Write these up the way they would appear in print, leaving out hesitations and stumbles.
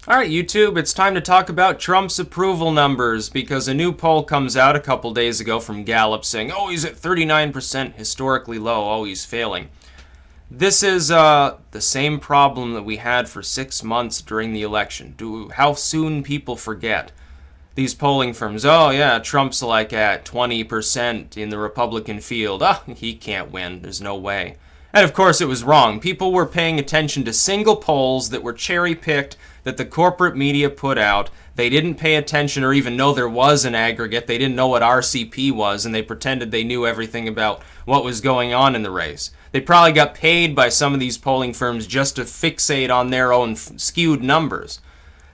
All right, YouTube, it's time to talk about Trump's approval numbers because a new poll comes out a couple days ago from Gallup saying, oh, he's at 39%, historically low, oh, he's failing. This is the same problem that we had for 6 months during the election. How soon people forget. These polling firms, oh yeah, Trump's like at 20% in the Republican field. Oh, he can't win, there's no way. And of course it was wrong. People were paying attention to single polls that were cherry-picked that the corporate media put out. They didn't pay attention or even know there was an aggregate. They didn't know what RCP was, and they pretended they knew everything about what was going on in the race. They probably got paid by some of these polling firms just to fixate on their own skewed numbers.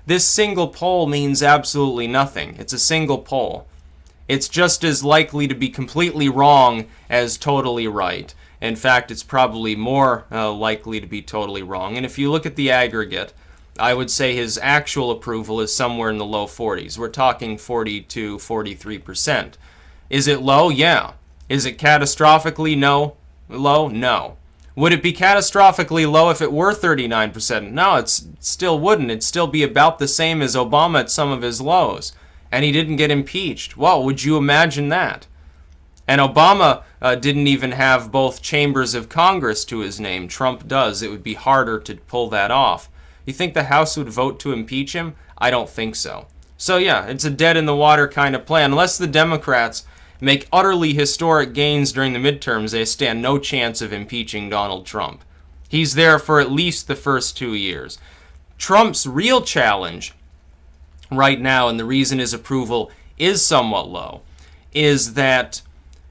This single poll means absolutely nothing. It's a single poll. It's just as likely to be completely wrong as totally right. In fact, it's probably more likely to be totally wrong. And if you look at the aggregate, I would say his actual approval is somewhere in the low 40s. We're talking 42, 43%. Is it low? Yeah. Is it catastrophically low? No. Would it be catastrophically low if it were 39%? No, it still wouldn't. It'd still be about the same as Obama at some of his lows. And he didn't get impeached. Well, would you imagine that? And Obama didn't even have both chambers of Congress to his name. Trump does. It would be harder to pull that off. You think the House would vote to impeach him? I don't think so. So yeah, it's a dead-in-the-water kind of plan. Unless the Democrats make utterly historic gains during the midterms, they stand no chance of impeaching Donald Trump. He's there for at least the first 2 years. Trump's real challenge right now, and the reason his approval is somewhat low, is that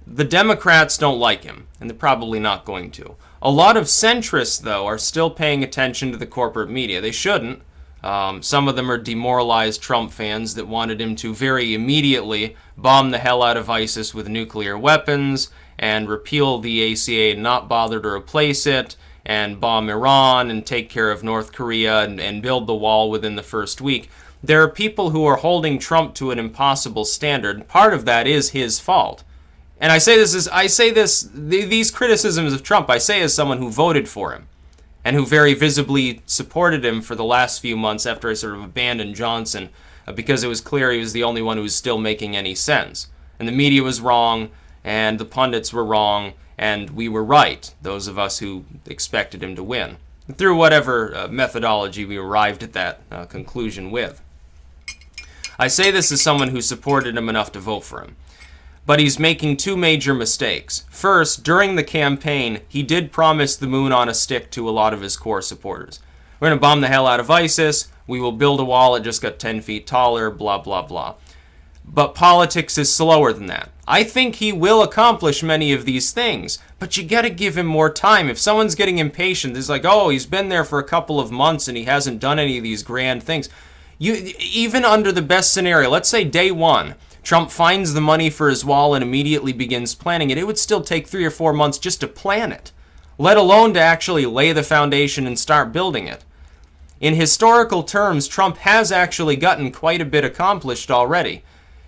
the Democrats don't like him, and they're probably not going to. A lot of centrists, though, are still paying attention to the corporate media. They shouldn't. Some of them are demoralized Trump fans that wanted him to very immediately bomb the hell out of ISIS with nuclear weapons and repeal the ACA and not bother to replace it and bomb Iran and take care of North Korea and build the wall within the first week. There are people who are holding Trump to an impossible standard. Part of that is his fault. And these criticisms of Trump, I say as someone who voted for him and who very visibly supported him for the last few months after I sort of abandoned Johnson because it was clear he was the only one who was still making any sense. And the media was wrong, and the pundits were wrong, and we were right, those of us who expected him to win, through whatever methodology we arrived at that conclusion with. I say this as someone who supported him enough to vote for him. But he's making two major mistakes. First, during the campaign, he did promise the moon on a stick to a lot of his core supporters. We're going to bomb the hell out of ISIS. We will build a wall. It just got 10 feet taller, blah, blah, blah. But politics is slower than that. I think he will accomplish many of these things, but you got to give him more time. If someone's getting impatient, it's like, oh, he's been there for a couple of months and he hasn't done any of these grand things. Even under the best scenario, let's say day one, Trump finds the money for his wall and immediately begins planning it. It would still take 3 or 4 months just to plan it, let alone to actually lay the foundation and start building it. In historical terms, Trump has actually gotten quite a bit accomplished already.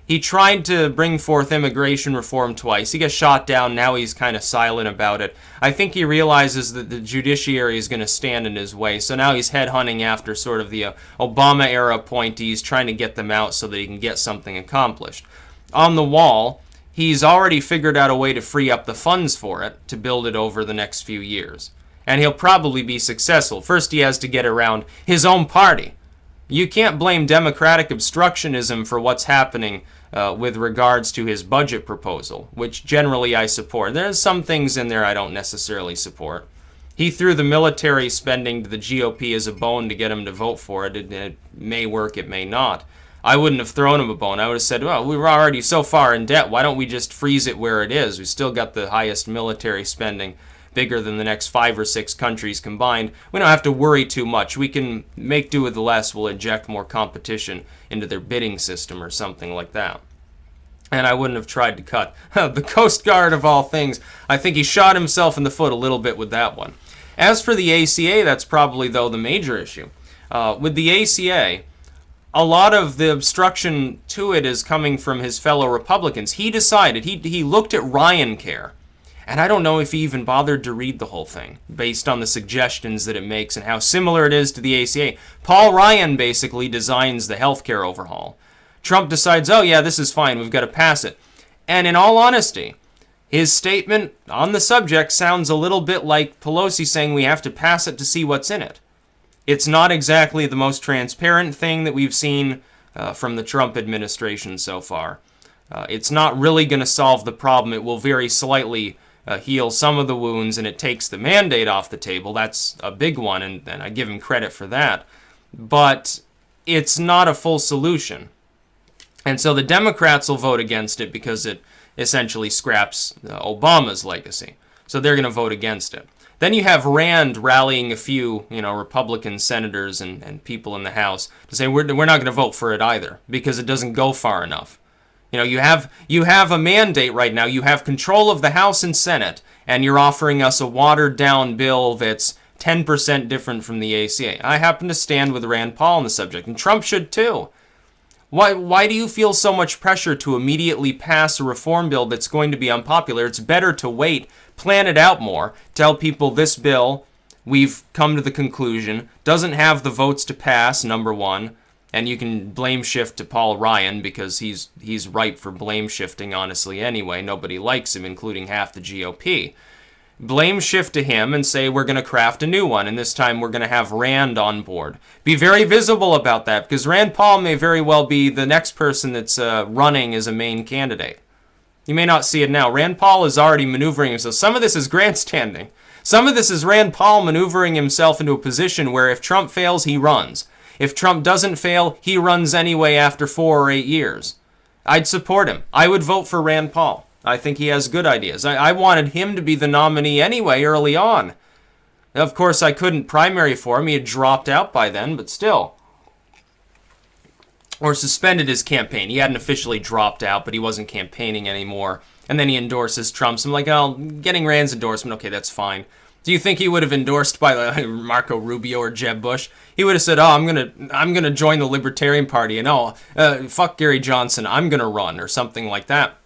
He tried to bring forth immigration reform twice. He got shot down. Now he's kind of silent about it. I think he realizes that the judiciary is going to stand in his way. So now he's headhunting after sort of the Obama-era appointees, trying to get them out so that he can get something accomplished. On the wall, he's already figured out a way to free up the funds for it to build it over the next few years. And he'll probably be successful. First, he has to get around his own party. You can't blame Democratic obstructionism for what's happening with regards to his budget proposal, which generally I support. There's some things in there I don't necessarily support. He threw the military spending to the GOP as a bone to get him to vote for it. It may work, it may not. I wouldn't have thrown him a bone. I would have said, well, we were already so far in debt. Why don't we just freeze it where it is? We still got the highest military spending, bigger than the next 5 or 6 countries combined. We don't have to worry too much. We can make do with the less. We'll inject more competition into their bidding system or something like that. And I wouldn't have tried to cut the Coast Guard of all things. I think he shot himself in the foot a little bit with that one. As for the ACA, that's probably, though, the major issue. With the ACA, a lot of the obstruction to it is coming from his fellow Republicans. He decided, he looked at Ryan Care, And I don't know if he even bothered to read the whole thing, based on the suggestions that it makes and how similar it is to the ACA. Paul Ryan basically designs the healthcare overhaul. Trump decides, oh yeah, this is fine, we've got to pass it. And in all honesty, his statement on the subject sounds a little bit like Pelosi saying we have to pass it to see what's in it. It's not exactly the most transparent thing that we've seen from the Trump administration so far. It's not really going to solve the problem. It will very slightly heal some of the wounds, and it takes the mandate off the table. That's a big one, and I give him credit for that. But it's not a full solution. And so the Democrats will vote against it because it essentially scraps Obama's legacy. So they're going to vote against it. Then you have Rand rallying a few, Republican senators and people in the House to say we're not going to vote for it either because it doesn't go far enough. You have a mandate right now. You have control of the House and Senate, and you're offering us a watered-down bill that's 10% different from the ACA. I happen to stand with Rand Paul on the subject, and Trump should too. Why do you feel so much pressure to immediately pass a reform bill that's going to be unpopular? It's better to wait, plan it out more, tell people this bill, we've come to the conclusion, doesn't have the votes to pass, number one, and you can blame shift to Paul Ryan because he's ripe for blame shifting, honestly, anyway. Nobody likes him, including half the GOP. Blame shift to him and say we're going to craft a new one, and this time we're going to have Rand on board. Be very visible about that, because Rand Paul may very well be the next person that's running as a main candidate. You may not see it now. Rand Paul is already maneuvering himself. Some of this is grandstanding. Some of this is Rand Paul maneuvering himself into a position where if Trump fails, he runs. If Trump doesn't fail, he runs anyway after 4 or 8 years. I'd support him. I would vote for Rand Paul. I think he has good ideas. I wanted him to be the nominee anyway early on. Of course, I couldn't primary for him. He had dropped out by then, but still. Or suspended his campaign. He hadn't officially dropped out, but he wasn't campaigning anymore. And then he endorses Trump. So I'm like, oh, getting Rand's endorsement, okay, that's fine. Do you think he would have endorsed by Marco Rubio or Jeb Bush? He would have said, oh, I'm gonna join the Libertarian Party, and fuck Gary Johnson, I'm gonna run, or something like that.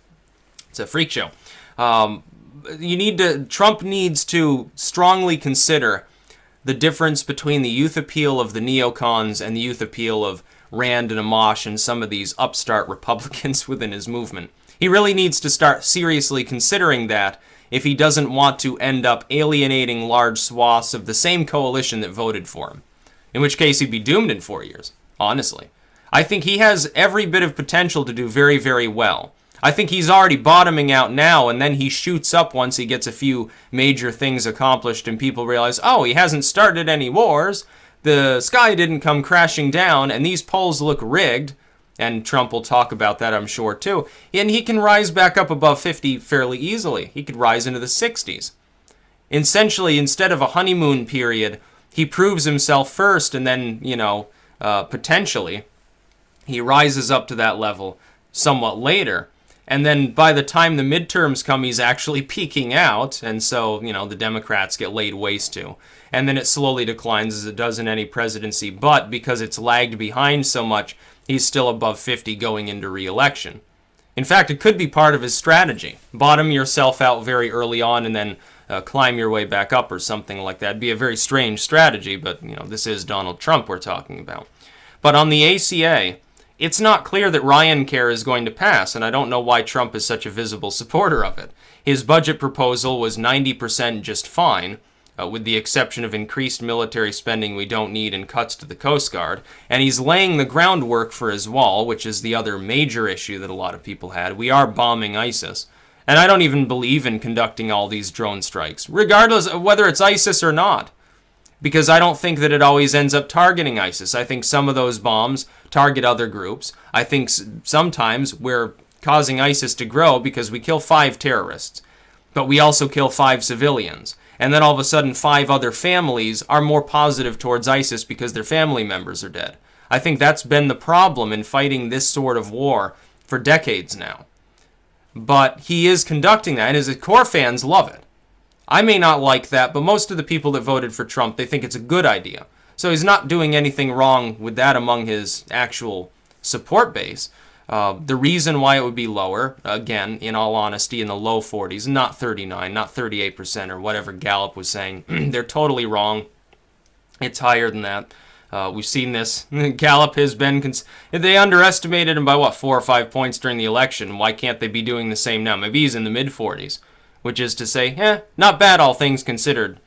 It's a freak show. Trump needs to strongly consider the difference between the youth appeal of the neocons and the youth appeal of Rand and Amash and some of these upstart Republicans within his movement. He really needs to start seriously considering that if he doesn't want to end up alienating large swaths of the same coalition that voted for him. In which case he'd be doomed in 4 years, honestly. I think he has every bit of potential to do very, very well. I think he's already bottoming out now, and then he shoots up once he gets a few major things accomplished and people realize, oh, he hasn't started any wars, the sky didn't come crashing down, and these polls look rigged, and Trump will talk about that, I'm sure, too, and he can rise back up above 50 fairly easily. He could rise into the 60s. Essentially, instead of a honeymoon period, he proves himself first, and then, potentially, he rises up to that level somewhat later. And then by the time the midterms come, he's actually peaking out. And so, the Democrats get laid waste to. And then it slowly declines as it does in any presidency. But because it's lagged behind so much, he's still above 50 going into re-election. In fact, it could be part of his strategy. Bottom yourself out very early on and then climb your way back up or something like that. It'd be a very strange strategy, but, this is Donald Trump we're talking about. But on the ACA, it's not clear that Ryan Care is going to pass, and I don't know why Trump is such a visible supporter of it. His budget proposal was 90% just fine, with the exception of increased military spending we don't need and cuts to the Coast Guard, and he's laying the groundwork for his wall, which is the other major issue that a lot of people had. We are bombing ISIS, and I don't even believe in conducting all these drone strikes, regardless of whether it's ISIS or not. Because I don't think that it always ends up targeting ISIS. I think some of those bombs target other groups. I think sometimes we're causing ISIS to grow because we kill 5 terrorists, but we also kill 5 civilians. And then all of a sudden 5 other families are more positive towards ISIS because their family members are dead. I think that's been the problem in fighting this sort of war for decades now. But he is conducting that, and his core fans love it. I may not like that, but most of the people that voted for Trump, they think it's a good idea. So he's not doing anything wrong with that among his actual support base. The reason why it would be lower, again, in all honesty, in the low 40s, not 39, not 38% or whatever Gallup was saying. They're totally wrong. It's higher than that. We've seen this. Gallup has been... they underestimated him by, 4 or 5 points during the election. Why can't they be doing the same now? Maybe he's in the mid-40s, which is to say, not bad all things considered.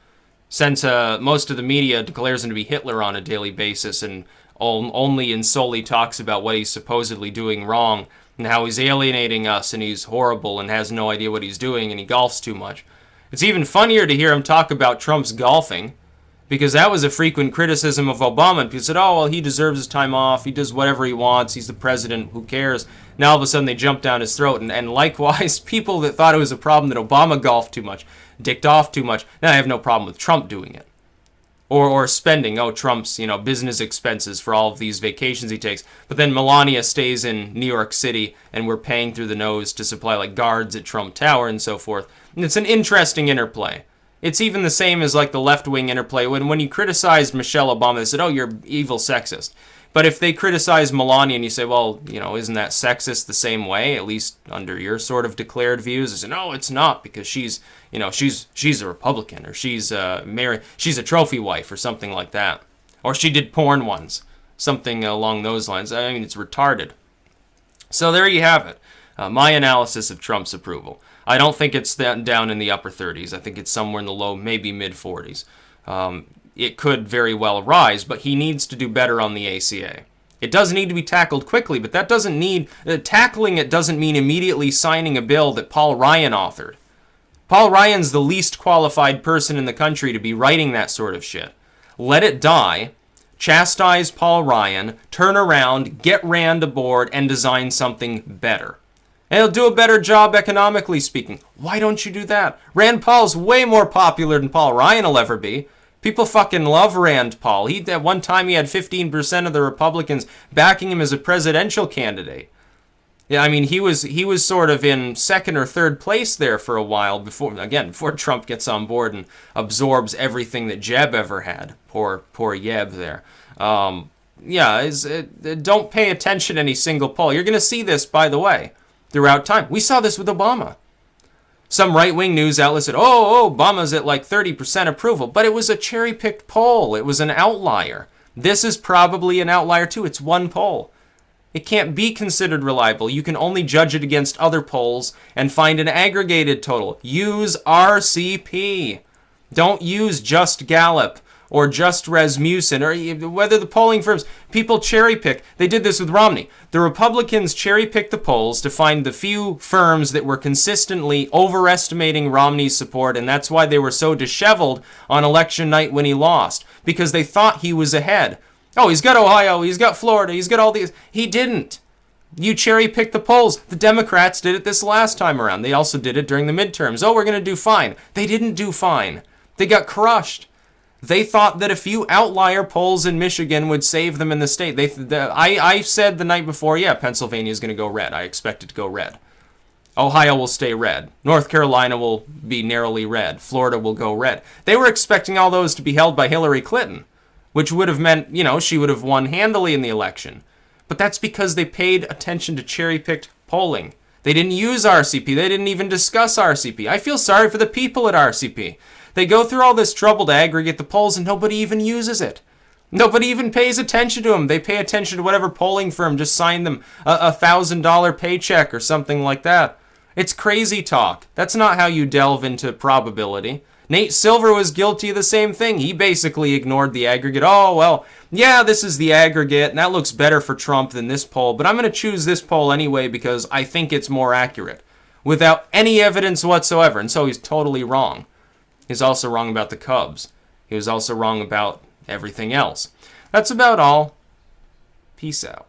Since most of the media declares him to be Hitler on a daily basis and only and solely talks about what he's supposedly doing wrong and how he's alienating us and he's horrible and has no idea what he's doing and he golfs too much. It's even funnier to hear him talk about Trump's golfing, because that was a frequent criticism of Obama. People said, oh, well, he deserves his time off. He does whatever he wants. He's the president. Who cares? Now all of a sudden they jump down his throat. And likewise, people that thought it was a problem that Obama golfed too much, dicked off too much, now I have no problem with Trump doing it. Or spending, Trump's, business expenses for all of these vacations he takes. But then Melania stays in New York City and we're paying through the nose to supply guards at Trump Tower and so forth. And it's an interesting interplay. It's even the same as the left-wing interplay. When you criticized Michelle Obama, they said, oh, you're evil sexist. But if they criticize Melania and you say, well, isn't that sexist the same way, at least under your sort of declared views? They say, no, it's not, because she's a Republican, or she's a trophy wife, or something like that. Or she did porn once, something along those lines. I mean, it's retarded. So there you have it. My analysis of Trump's approval. I don't think it's down in the upper 30s. I think it's somewhere in the low, maybe mid-40s. It could very well rise, but he needs to do better on the ACA. It does need to be tackled quickly, but that doesn't need... tackling it doesn't mean immediately signing a bill that Paul Ryan authored. Paul Ryan's the least qualified person in the country to be writing that sort of shit. Let it die, chastise Paul Ryan, turn around, get Rand aboard, and design something better. And he'll do a better job economically speaking. Why don't you do that? Rand Paul's way more popular than Paul Ryan will ever be. People fucking love Rand Paul. At one time he had 15% of the Republicans backing him as a presidential candidate. Yeah, I mean, he was sort of in second or third place there for a while before Trump gets on board and absorbs everything that Jeb ever had. Poor Jeb there. Don't pay attention to any single poll. You're going to see this, by the way, throughout time. We saw this with Obama. Some right-wing news outlet said, Obama's at 30% approval. But it was a cherry-picked poll. It was an outlier. This is probably an outlier, too. It's one poll. It can't be considered reliable. You can only judge it against other polls and find an aggregated total. Use RCP. Don't use just Gallup or just Rasmussen, or whether the polling firms, people cherry pick. They did this with Romney. The Republicans cherry picked the polls to find the few firms that were consistently overestimating Romney's support, and that's why they were so disheveled on election night when he lost, because they thought he was ahead. Oh, he's got Ohio, he's got Florida, he's got all these. He didn't. You cherry pick the polls. The Democrats did it this last time around. They also did it during the midterms. Oh, we're going to do fine. They didn't do fine. They got crushed. They thought that a few outlier polls in Michigan would save them in the state. I said the night before, Pennsylvania is going to go red. I expect it to go red. Ohio will stay red. North Carolina will be narrowly red. Florida will go red. They were expecting all those to be held by Hillary Clinton, which would have meant, she would have won handily in the election. But that's because they paid attention to cherry-picked polling. They didn't use RCP. They didn't even discuss RCP. I feel sorry for the people at RCP. They go through all this trouble to aggregate the polls and nobody even uses it. Nobody even pays attention to them. They pay attention to whatever polling firm just signed them a $1,000 paycheck or something like that. It's crazy talk. That's not how you delve into probability. Nate Silver was guilty of the same thing. He basically ignored the aggregate. Oh, well, this is the aggregate, and that looks better for Trump than this poll, but I'm going to choose this poll anyway because I think it's more accurate, without any evidence whatsoever. And so he's totally wrong. He's also wrong about the Cubs. He was also wrong about everything else. That's about all. Peace out.